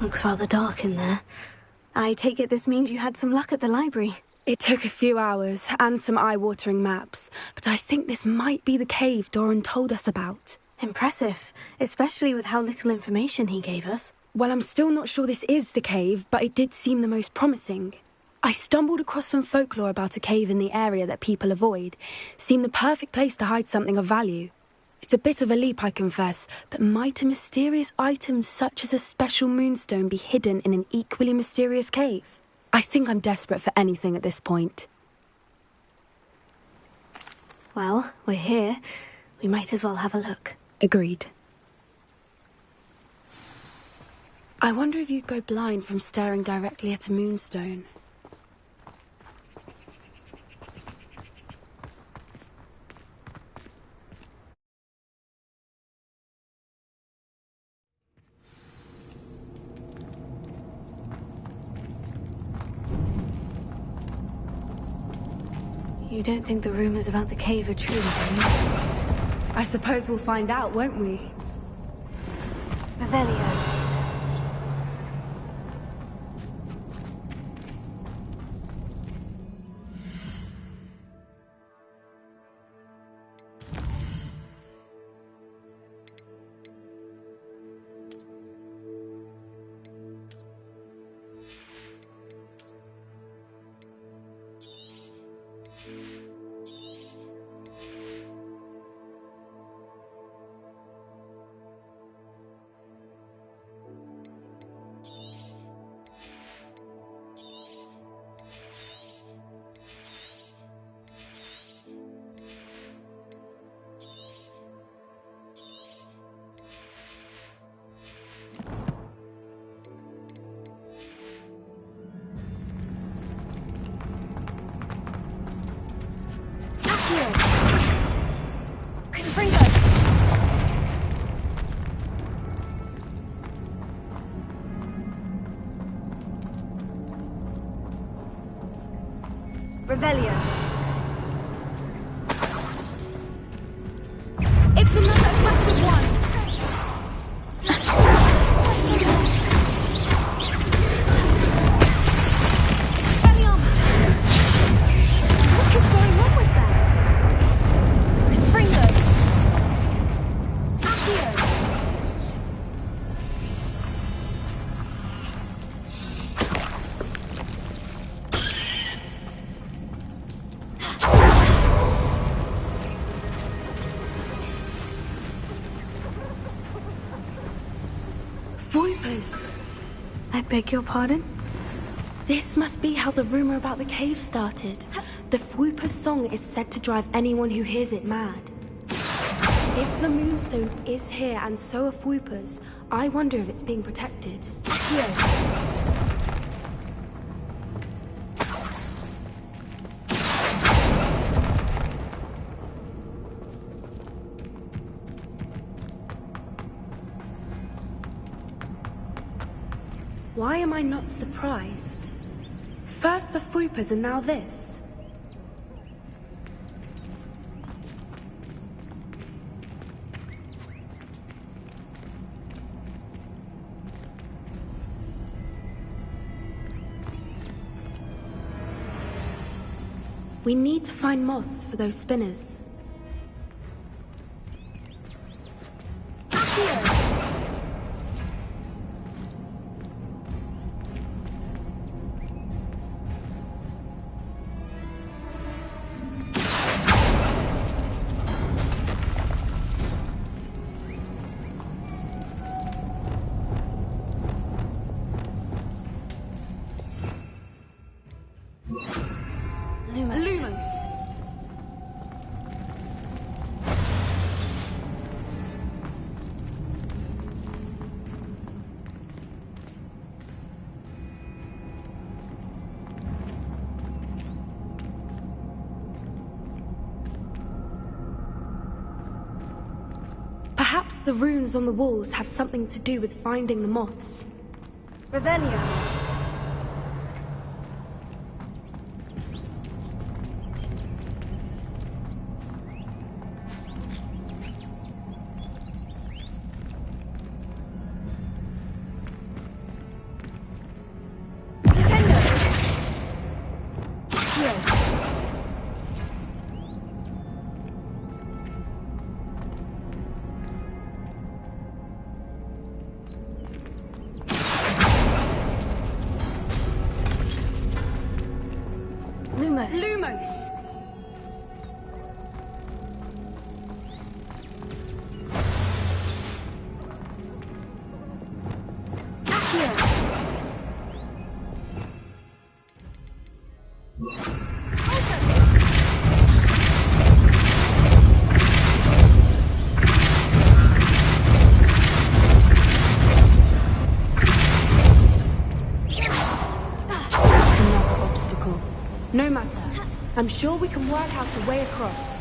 Looks rather dark in there. I take it this means you had some luck at the library. It took a few hours and some eye-watering maps, but I think this might be the cave Doran told us about. Impressive, especially with how little information he gave us. Well, I'm still not sure this is the cave, but it did seem the most promising. I stumbled across some folklore about a cave in the area that people avoid. Seemed the perfect place to hide something of value. It's a bit of a leap, I confess, but might a mysterious item such as a special moonstone be hidden in an equally mysterious cave? I think I'm desperate for anything at this point. Well, we're here. We might as well have a look. Agreed. I wonder if you'd go blind from staring directly at a moonstone. You don't think the rumors about the cave are true, do you? I suppose we'll find out, won't we? Revelio. Revelio. It's another aggressive one! Expelliarm! What is going on with that? Confringo! Accio! I beg your pardon? This must be how the rumor about the cave started. The Fwooper's song is said to drive anyone who hears it mad. If the moonstone is here and so are Fwooper's, I wonder if it's being protected. Here. Why am I not surprised? First the Fwoopers and now this. We need to find moths for those spinners. Perhaps the runes on the walls have something to do with finding the moths. Revelio. Lumos. Lumos! Another obstacle. No matter. I'm sure we can work out a way across.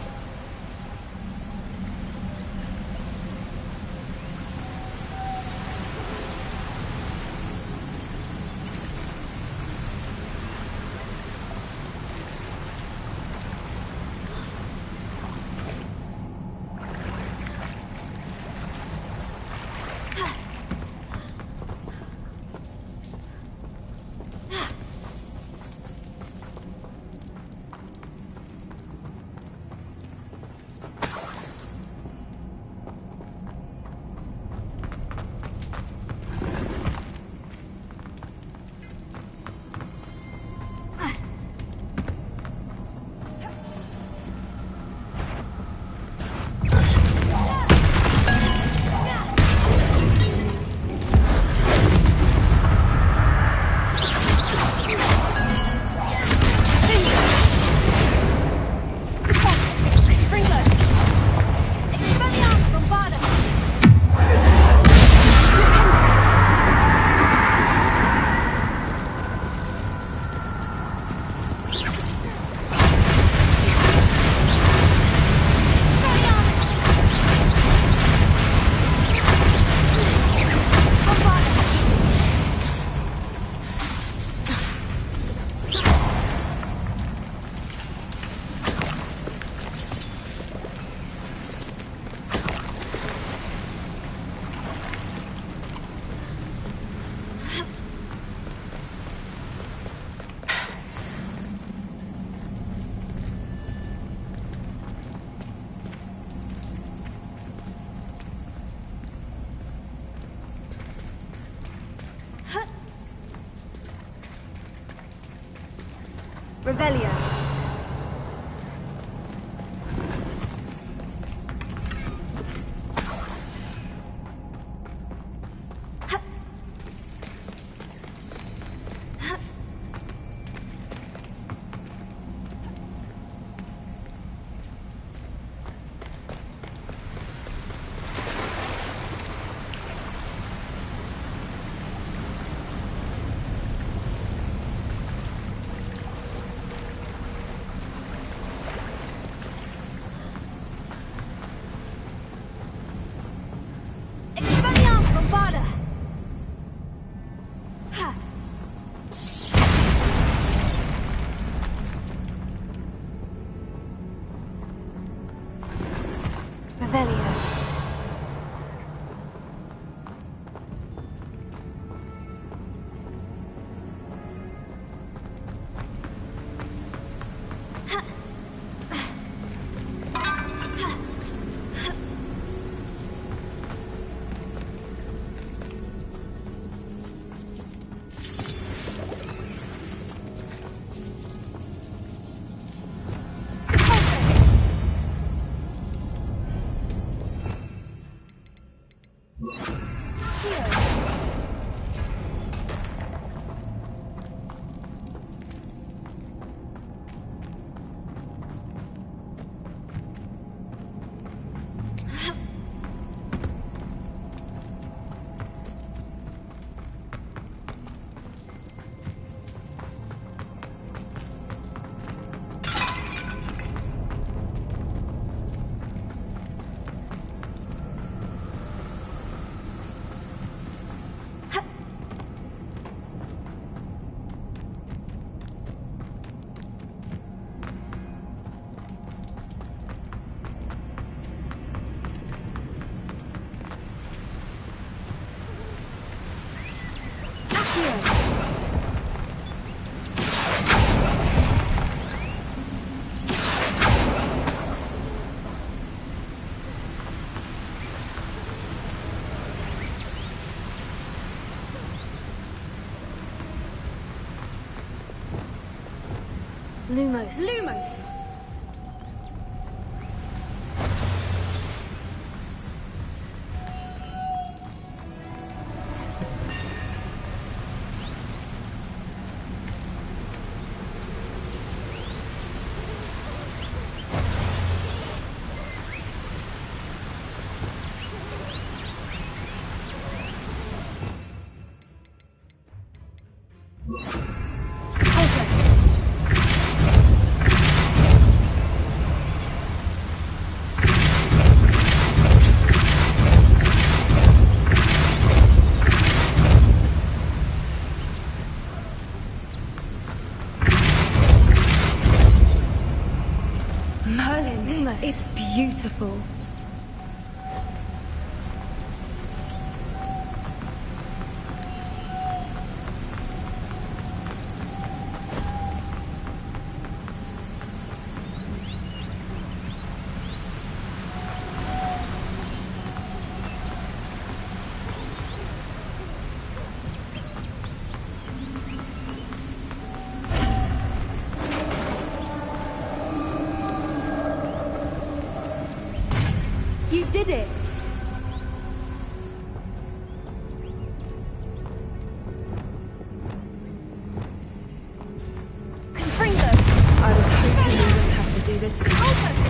Revelio. Lumos. Lumos! Merlin, it's beautiful. You did it! Confringo! I was hoping we wouldn't have to do this again.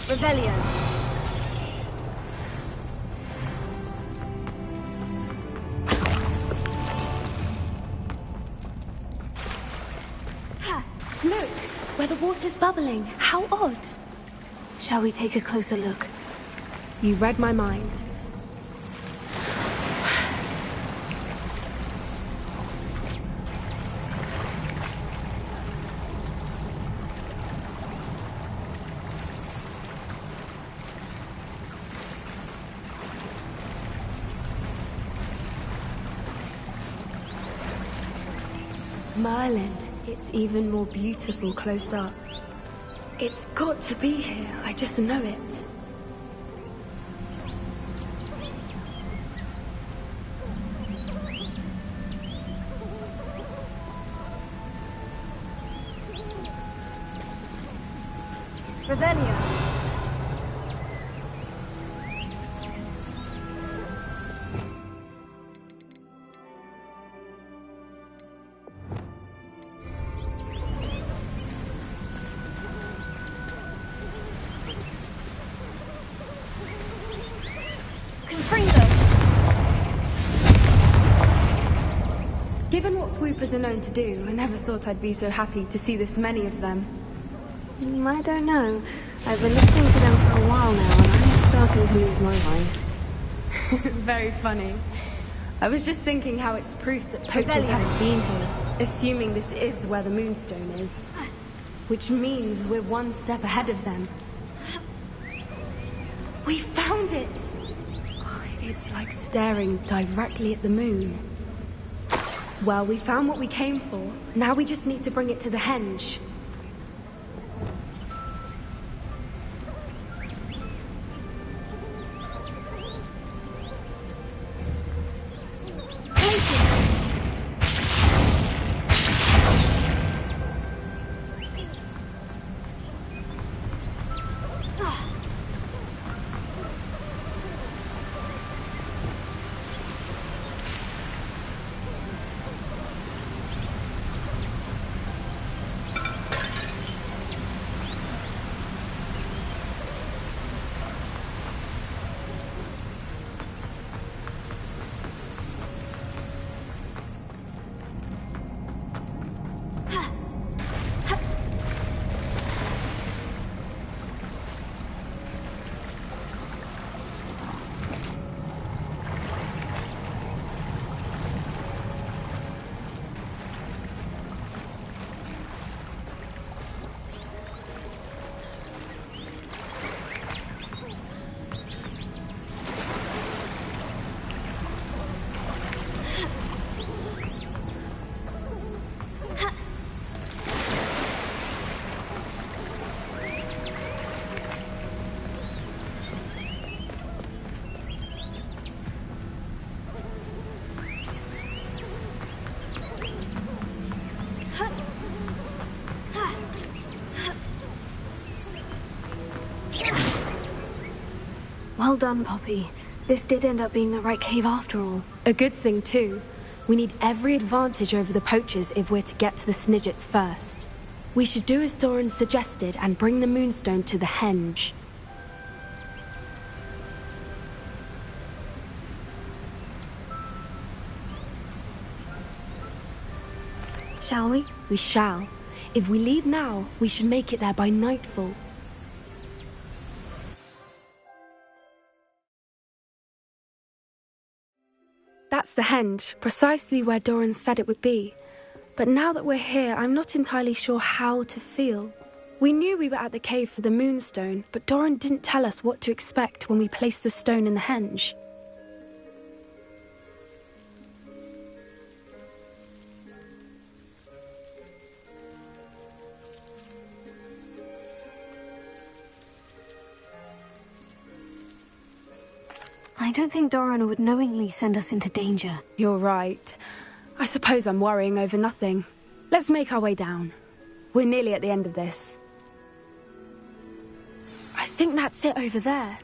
Rebellion. Look, where the water's bubbling. How odd. Shall we take a closer look? You read my mind. Merlin, it's even more beautiful close up. It's got to be here, I just know it. Rebellion. Given what swoopers are known to do, I never thought I'd be so happy to see this many of them. I don't know. I've been listening to them for a while now, and I'm starting to lose my mind. Very funny. I was just thinking how it's proof that poachers haven't been here, assuming this is where the Moonstone is. Which means we're one step ahead of them. We found it! It's like staring directly at the moon. Well, we found what we came for. Now we just need to bring it to the henge. Well done, Poppy. This did end up being the right cave after all. A good thing, too. We need every advantage over the poachers if we're to get to the Snidgets first. We should do as Doran suggested and bring the moonstone to the henge. Shall we? We shall. If we leave now, we should make it there by nightfall. That's the henge, precisely where Doran said it would be. But now that we're here, I'm not entirely sure how to feel. We knew we were at the cave for the moonstone, but Doran didn't tell us what to expect when we placed the stone in the henge. I don't think Doran would knowingly send us into danger. You're right. I suppose I'm worrying over nothing. Let's make our way down. We're nearly at the end of this. I think that's it over there.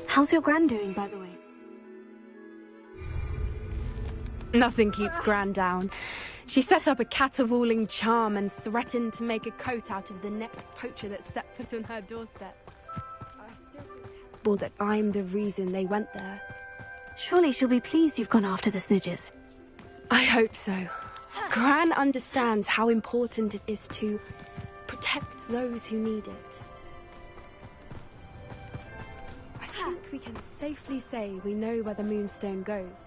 How's your Gran doing, by the way? Nothing keeps Gran down. She set up a caterwauling charm and threatened to make a coat out of the next poacher that set foot on her doorstep. I still feel that I'm the reason they went there. Surely she'll be pleased you've gone after the Snidgets. I hope so. Gran understands how important it is to protect those who need it. I think we can safely say we know where the moonstone goes.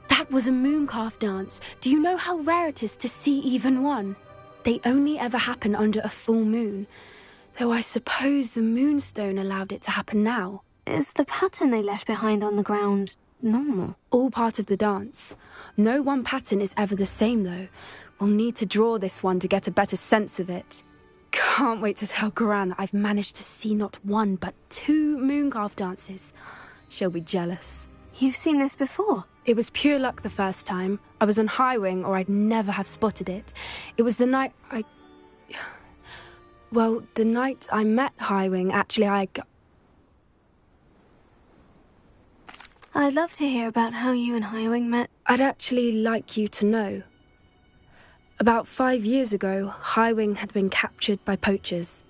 That was a mooncalf dance. Do you know how rare it is to see even one? They only ever happen under a full moon. Though I suppose the moonstone allowed it to happen now. Is the pattern they left behind on the ground normal? All part of the dance. No one pattern is ever the same, though. We'll need to draw this one to get a better sense of it. Can't wait to tell Gran that I've managed to see not one, but 2 mooncalf dances. She'll be jealous. You've seen this before? It was pure luck the first time. I was on Highwing, or I'd never have spotted it. It was the night Well, the night I met Highwing, actually, I'd love to hear about how you and Highwing met. I'd actually like you to know. About 5 years ago, Highwing had been captured by poachers.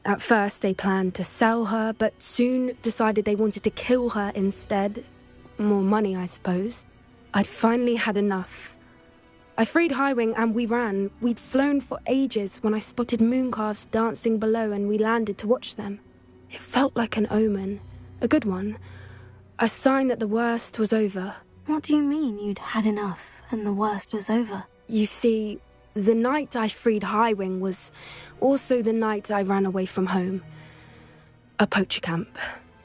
At first, they planned to sell her, but soon decided they wanted to kill her instead. More money, I suppose. I'd finally had enough. I freed Highwing and we ran. We'd flown for ages when I spotted mooncalves dancing below and we landed to watch them. It felt like an omen. A good one. A sign that the worst was over. What do you mean you'd had enough and the worst was over? You see, the night I freed Highwing was also the night I ran away from home. A poacher camp.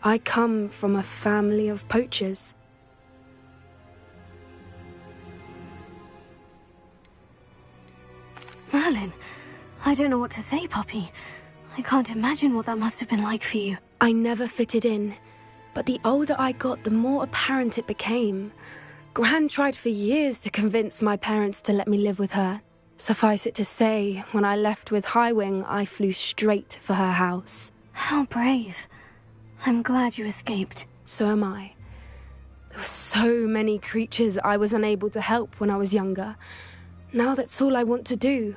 I come from a family of poachers. Merlin, I don't know what to say, Poppy. I can't imagine what that must have been like for you. I never fitted in, but the older I got, the more apparent it became. Gran tried for years to convince my parents to let me live with her. Suffice it to say, when I left with Highwing, I flew straight for her house. How brave. I'm glad you escaped. So am I. There were so many creatures I was unable to help when I was younger. Now that's all I want to do.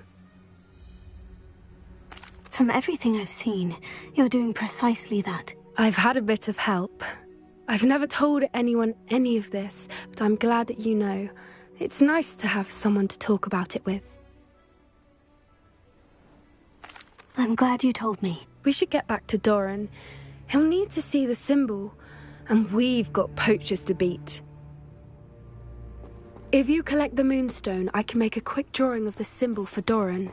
From everything I've seen, you're doing precisely that. I've had a bit of help. I've never told anyone any of this, but I'm glad that you know. It's nice to have someone to talk about it with. I'm glad you told me. We should get back to Doran. He'll need to see the symbol, and we've got poachers to beat. If you collect the moonstone, I can make a quick drawing of the symbol for Doran.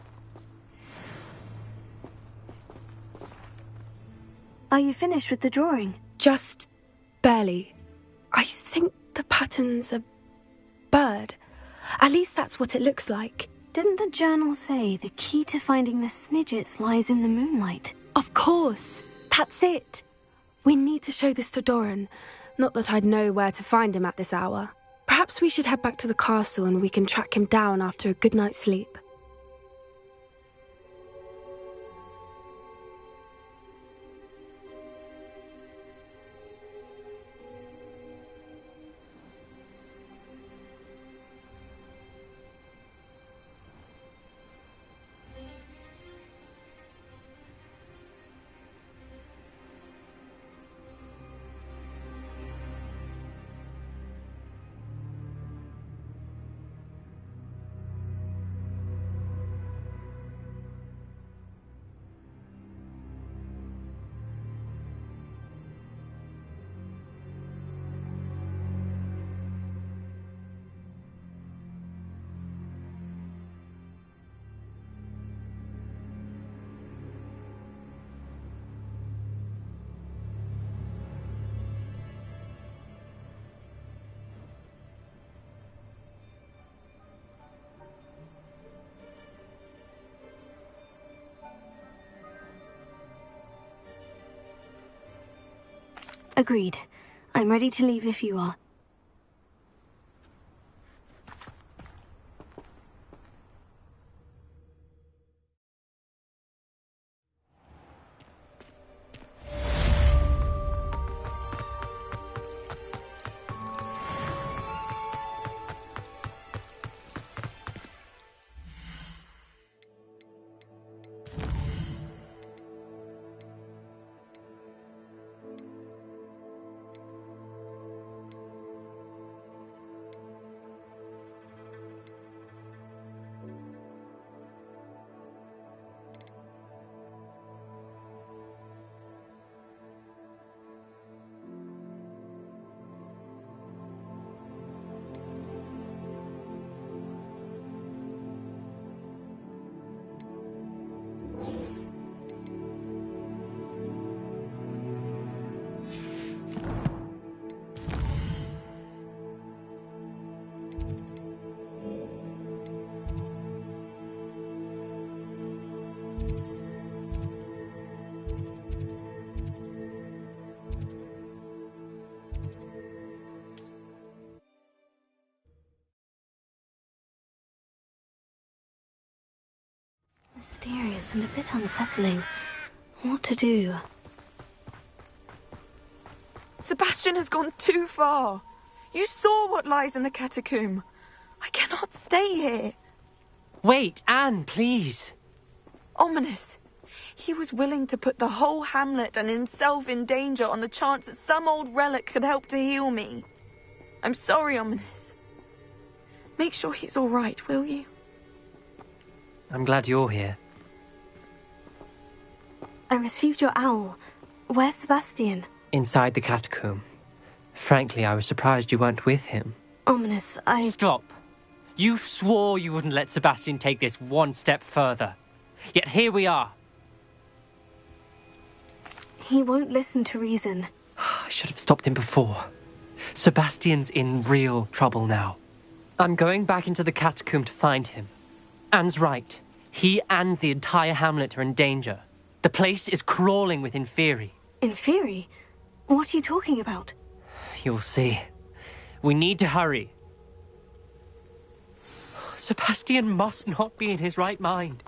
Are you finished with the drawing? Just barely. I think the pattern's a bird. At least that's what it looks like. Didn't the journal say the key to finding the Snidgets lies in the moonlight? Of course. That's it. We need to show this to Doran. Not that I'd know where to find him at this hour. Perhaps we should head back to the castle and we can track him down after a good night's sleep. Agreed. I'm ready to leave if you are. Mysterious and a bit unsettling. What to do? Sebastian has gone too far. You saw what lies in the catacomb. I cannot stay here. Wait, Anne, please. Ominous. He was willing to put the whole hamlet and himself in danger on the chance that some old relic could help to heal me. I'm sorry, Ominous. Make sure he's all right, will you? I'm glad you're here. I received your owl. Where's Sebastian? Inside the catacomb. Frankly, I was surprised you weren't with him. Ominous, Stop. You swore you wouldn't let Sebastian take this one step further. Yet here we are. He won't listen to reason. I should have stopped him before. Sebastian's in real trouble now. I'm going back into the catacomb to find him. Anne's right. He and the entire hamlet are in danger. The place is crawling with Inferi. Inferi? What are you talking about? You'll see. We need to hurry. Sebastian must not be in his right mind.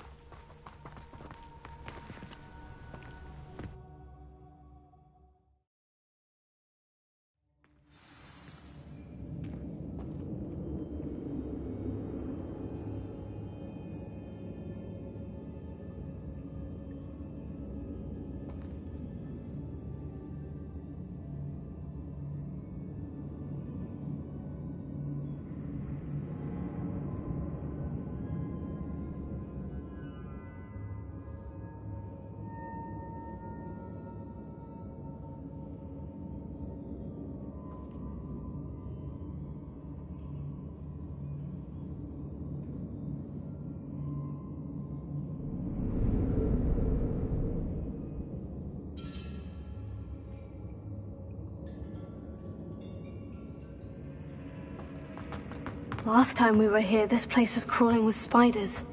Last time we were here, this place was crawling with spiders.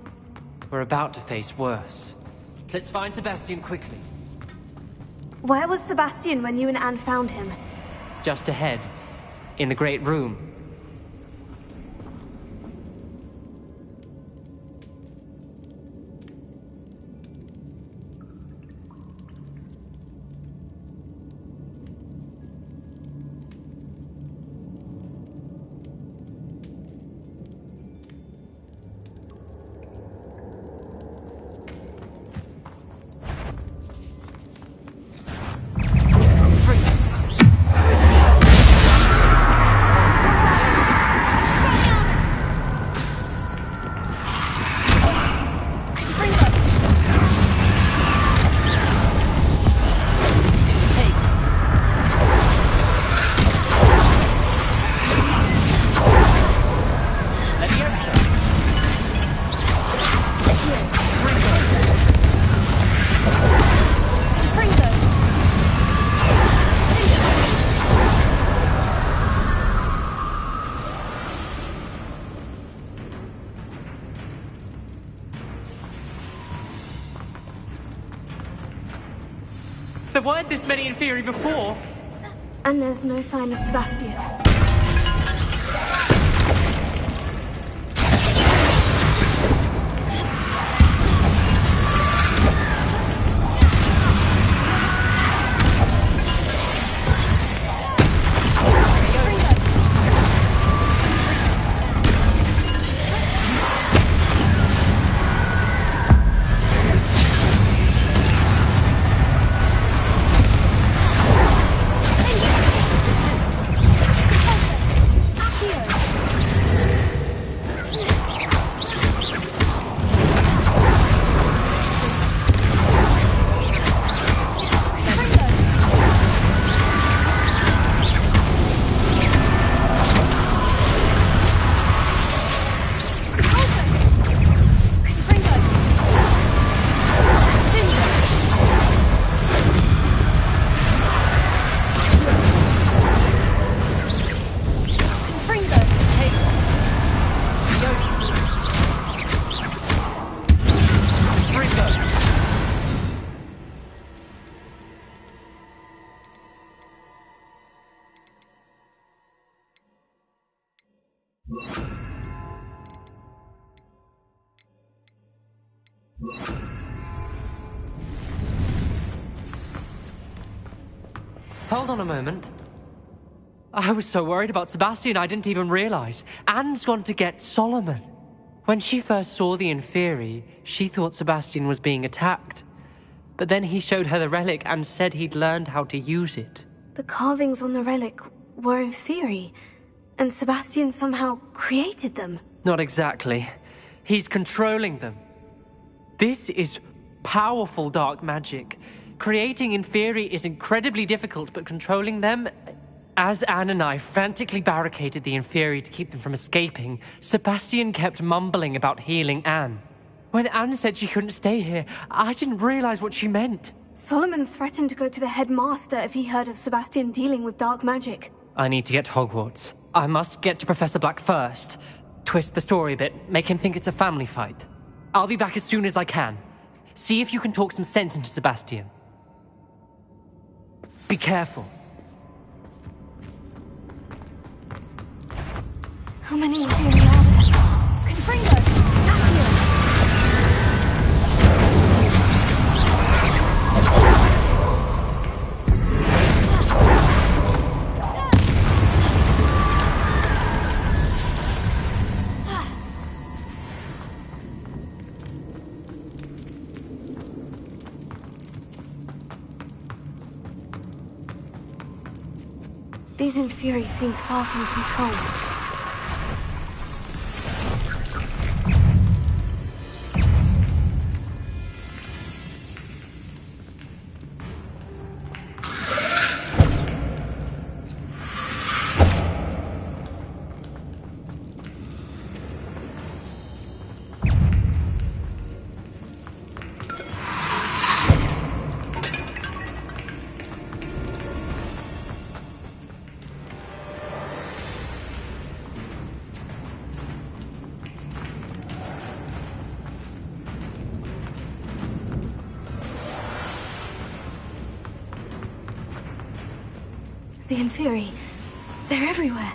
We're about to face worse. Let's find Sebastian quickly. Where was Sebastian when you and Anne found him? Just ahead, in the great room. There weren't this many in theory before. And there's no sign of Sebastian. Hold on a moment. I was so worried about Sebastian I didn't even realize. Anne's gone to get Solomon. When she first saw the Inferi, she thought Sebastian was being attacked. But then he showed her the relic and said he'd learned how to use it. The carvings on the relic were Inferi, and Sebastian somehow created them. Not exactly. He's controlling them. This is powerful dark magic. Creating Inferi is incredibly difficult, but controlling them... As Anne and I frantically barricaded the Inferi to keep them from escaping, Sebastian kept mumbling about healing Anne. When Anne said she couldn't stay here, I didn't realize what she meant. Solomon threatened to go to the headmaster if he heard of Sebastian dealing with dark magic. I need to get to Hogwarts. I must get to Professor Black first. Twist the story a bit, make him think it's a family fight. I'll be back as soon as I can. See if you can talk some sense into Sebastian. Be careful. How many Inferi are there? Confringo! Accio! These Inferi seem far from control. The Inferi. They're everywhere.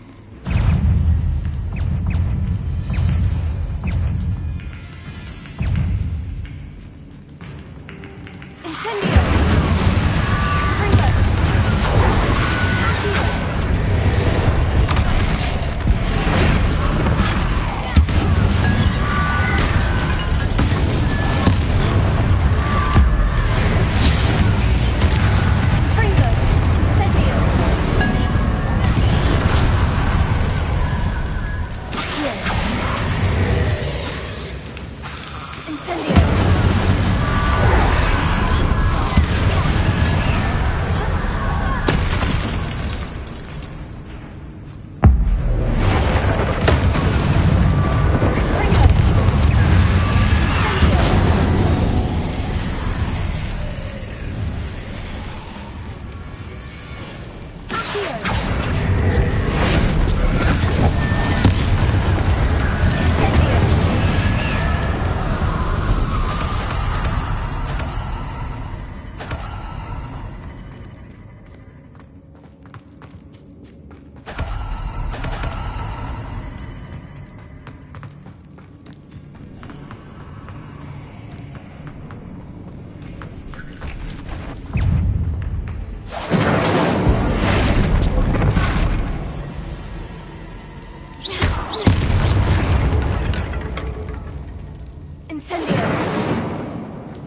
Incendio!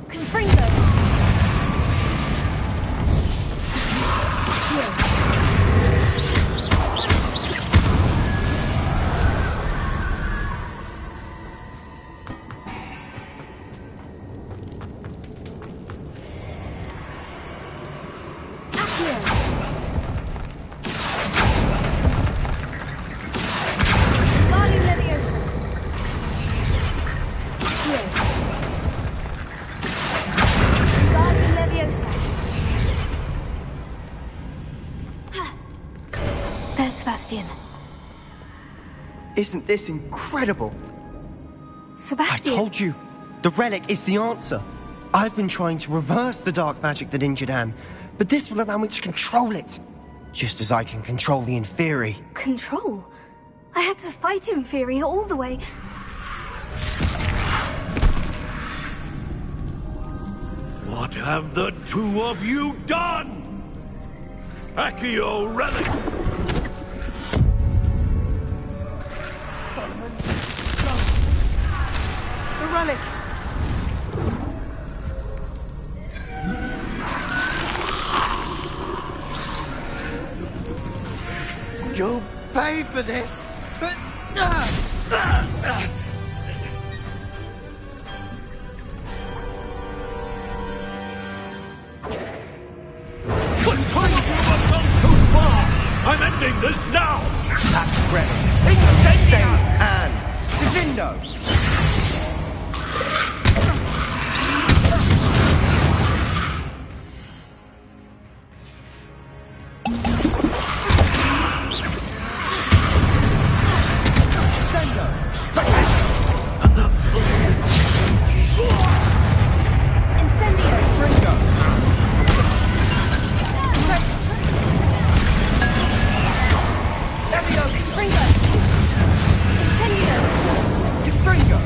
Freeman! There's Sebastian. Isn't this incredible? Sebastian! I told you, the relic is the answer. I've been trying to reverse the dark magic that injured Anne, but this will allow me to control it. Just as I can control the Inferi. Control? I had to fight Inferi all the way. What have the two of you done? Accio relic! The relic! You'll pay for this! I'm ending this now! That's correct. Insane and Divindo! Fringo!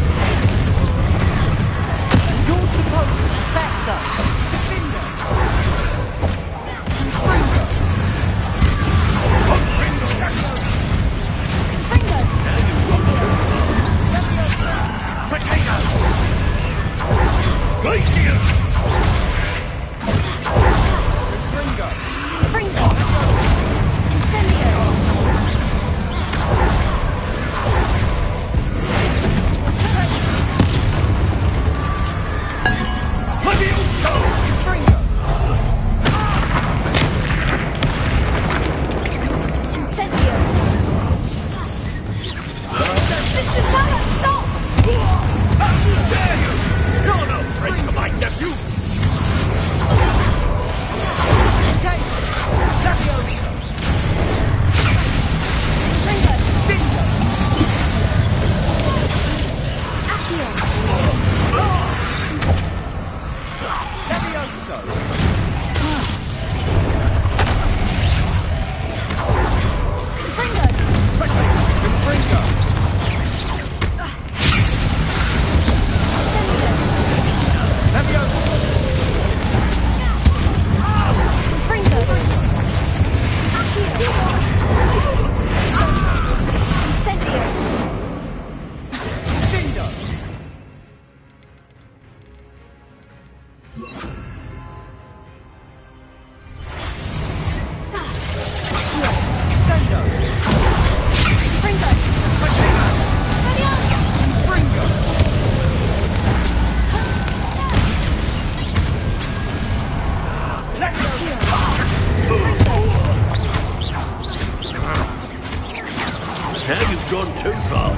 from?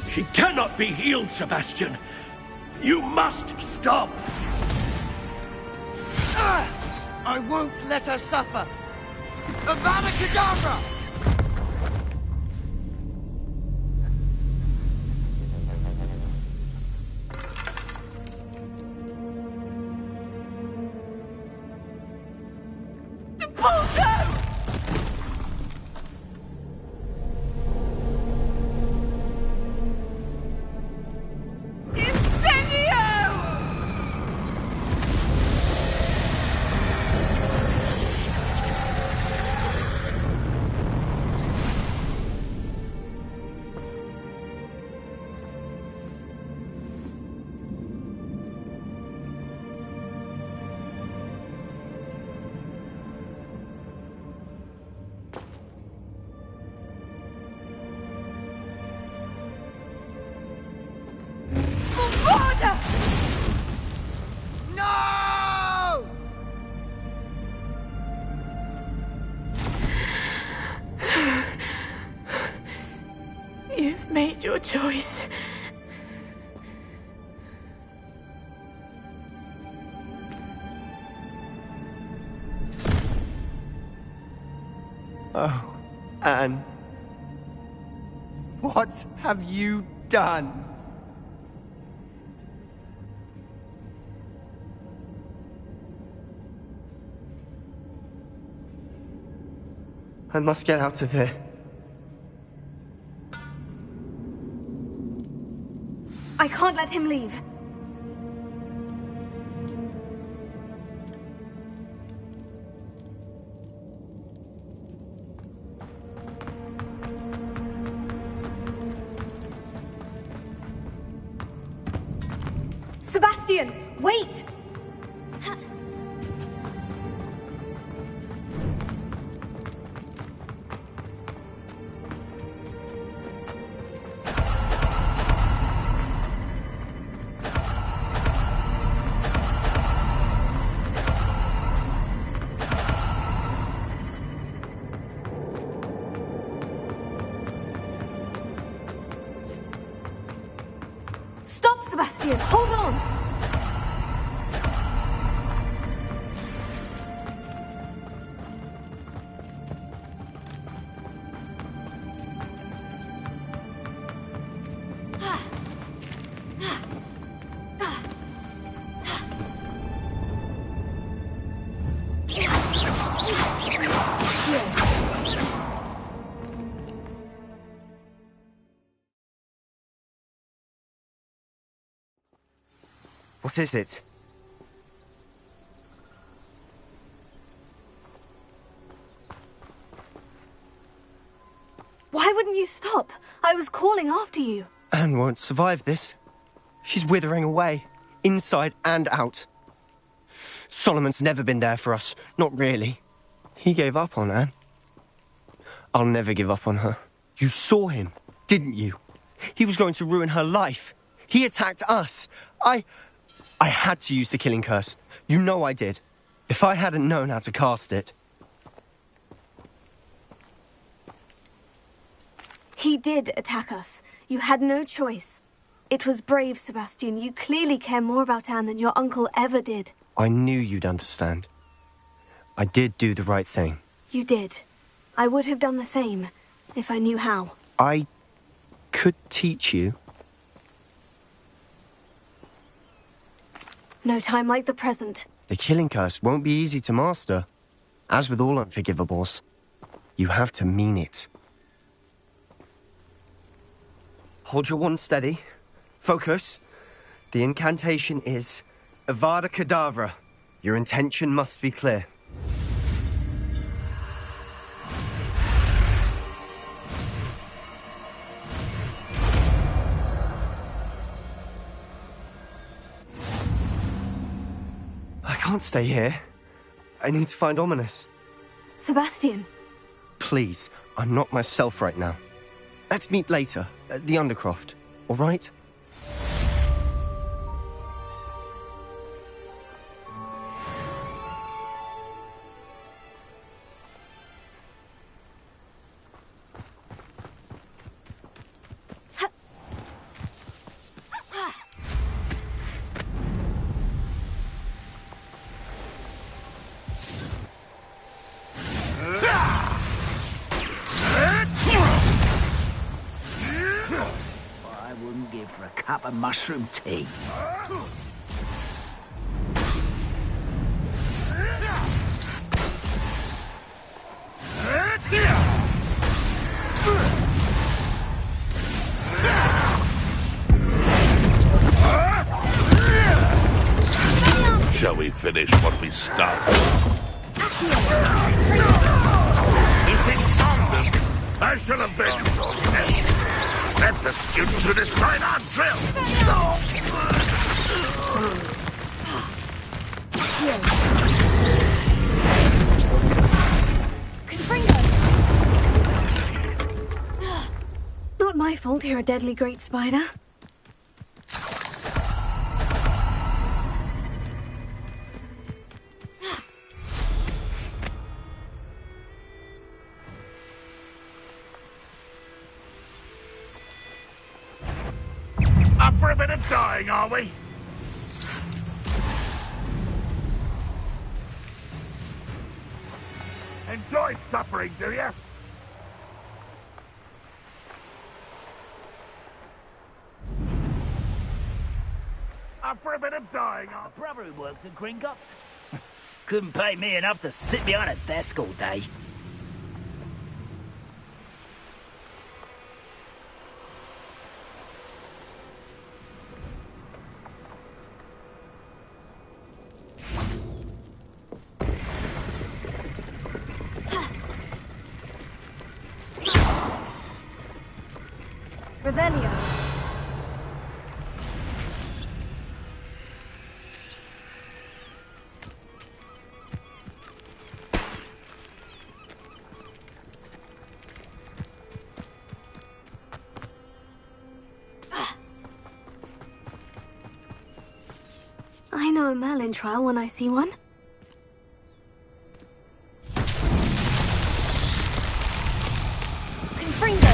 She cannot be healed, Sebastian. You must stop. I won't let her suffer. Avada Kedavra! No! You've made your choice. Oh, Anne. What have you done? I must get out of here. I can't let him leave. Sebastian, wait! Stop, Sebastian! Hold on! What is it? Why wouldn't you stop? I was calling after you. Anne won't survive this. She's withering away, inside and out. Solomon's never been there for us, not really. He gave up on Anne. I'll never give up on her. You saw him, didn't you? He was going to ruin her life. He attacked us. I had to use the killing curse. You know I did. If I hadn't known how to cast it... He did attack us. You had no choice. It was brave, Sebastian. You clearly care more about Anne than your uncle ever did. I knew you'd understand. I did do the right thing. You did. I would have done the same, if I knew how. I could teach you. No time like the present. The killing curse won't be easy to master. As with all unforgivables, you have to mean it. Hold your wand steady. Focus. The incantation is Avada Kedavra. Your intention must be clear. I can't stay here. I need to find Ominous. Sebastian. Please, I'm not myself right now. Let's meet later, at the Undercroft, all right? cup of mushroom tea. Shall we finish what we started? Is it London? I shall avenge your death. That's the students who destroyed our drill. Not my fault you're a deadly great spider. Up for a bit of dying, are we? Enjoy suffering, do you? Up for a bit of dying, A brother who works at Gringotts. Couldn't pay me enough to sit behind a desk all day. Revelio. I know a Merlin trial when I see one. Confringo.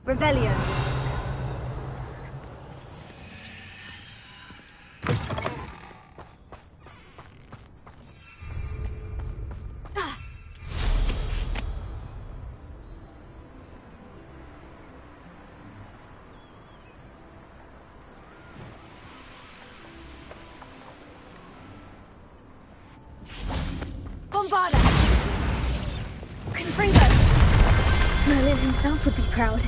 Revelio. Confringo! Merlin himself would be proud.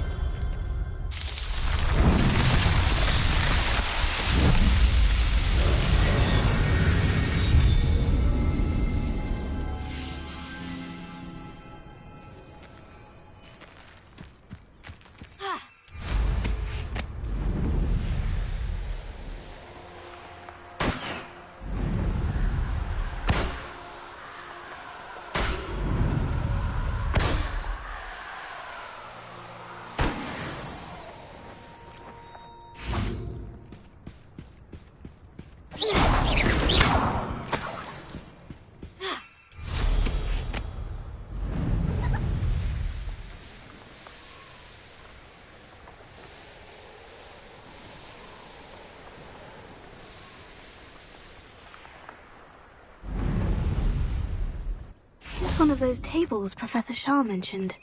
It's one of those tables Professor Shah mentioned.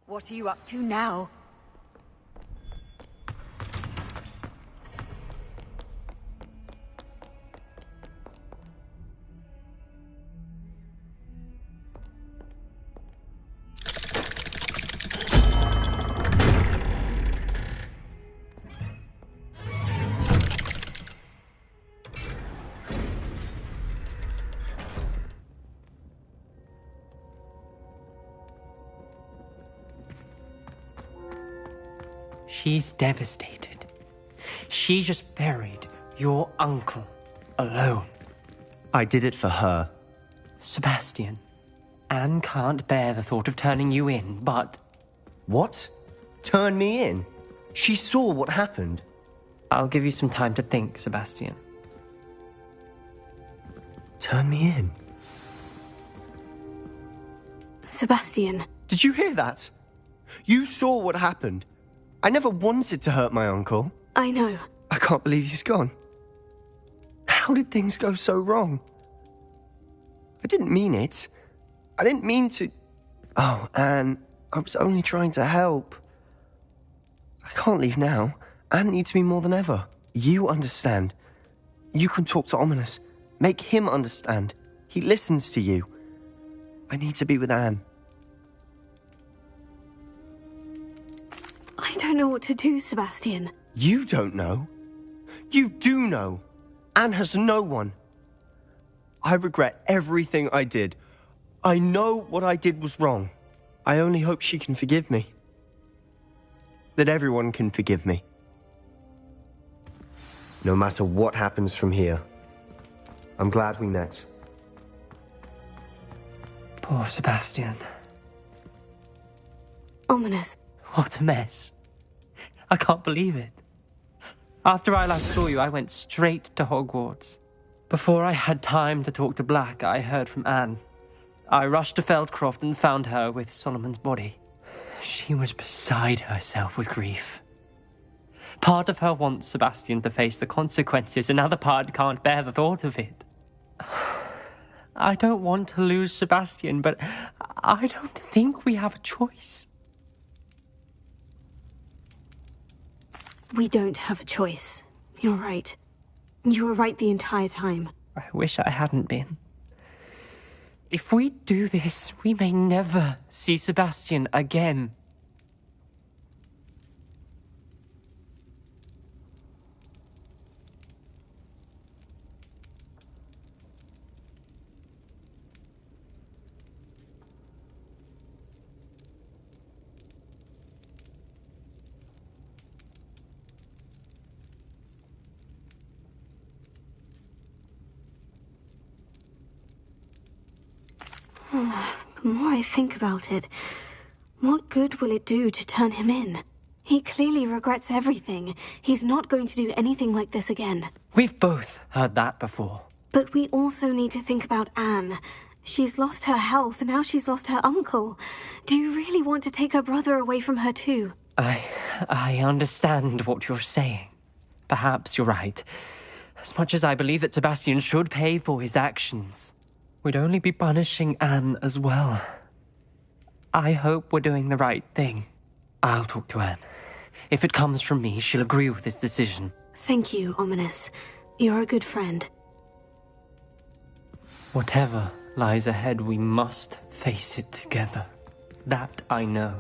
What are you up to now? She's devastated. She just buried your uncle alone. I did it for her. Sebastian, Anne can't bear the thought of turning you in, but... What? Turn me in? She saw what happened. I'll give you some time to think, Sebastian. Turn me in? Sebastian. Did you hear that? You saw what happened. I never wanted to hurt my uncle. I know. I can't believe he's gone. How did things go so wrong? I didn't mean it. I didn't mean to... Oh, Anne, I was only trying to help. I can't leave now. Anne needs me more than ever. You understand. You can talk to Ominous. Make him understand. He listens to you. I need to be with Anne. I don't know what to do, Sebastian. You don't know. You do know. Anne has no one. I regret everything I did. I know what I did was wrong. I only hope she can forgive me. That everyone can forgive me. No matter what happens from here, I'm glad we met. Poor Sebastian. Ominous. What a mess. I can't believe it. After I last saw you, I went straight to Hogwarts. Before I had time to talk to Black, I heard from Anne. I rushed to Feldcroft and found her with Solomon's body. She was beside herself with grief. Part of her wants Sebastian to face the consequences, another part can't bear the thought of it. I don't want to lose Sebastian, but I don't think we have a choice. We don't have a choice. You're right. You were right the entire time. I wish I hadn't been. If we do this, we may never see Sebastian again. The more I think about it, what good will it do to turn him in? He clearly regrets everything. He's not going to do anything like this again. We've both heard that before. But we also need to think about Anne. She's lost her health, now she's lost her uncle. Do you really want to take her brother away from her too? I understand what you're saying. Perhaps you're right. As much as I believe that Sebastian should pay for his actions, we'd only be punishing Anne as well. I hope we're doing the right thing. I'll talk to Anne. If it comes from me, she'll agree with this decision. Thank you, Ominous. You're a good friend. Whatever lies ahead, we must face it together. That I know.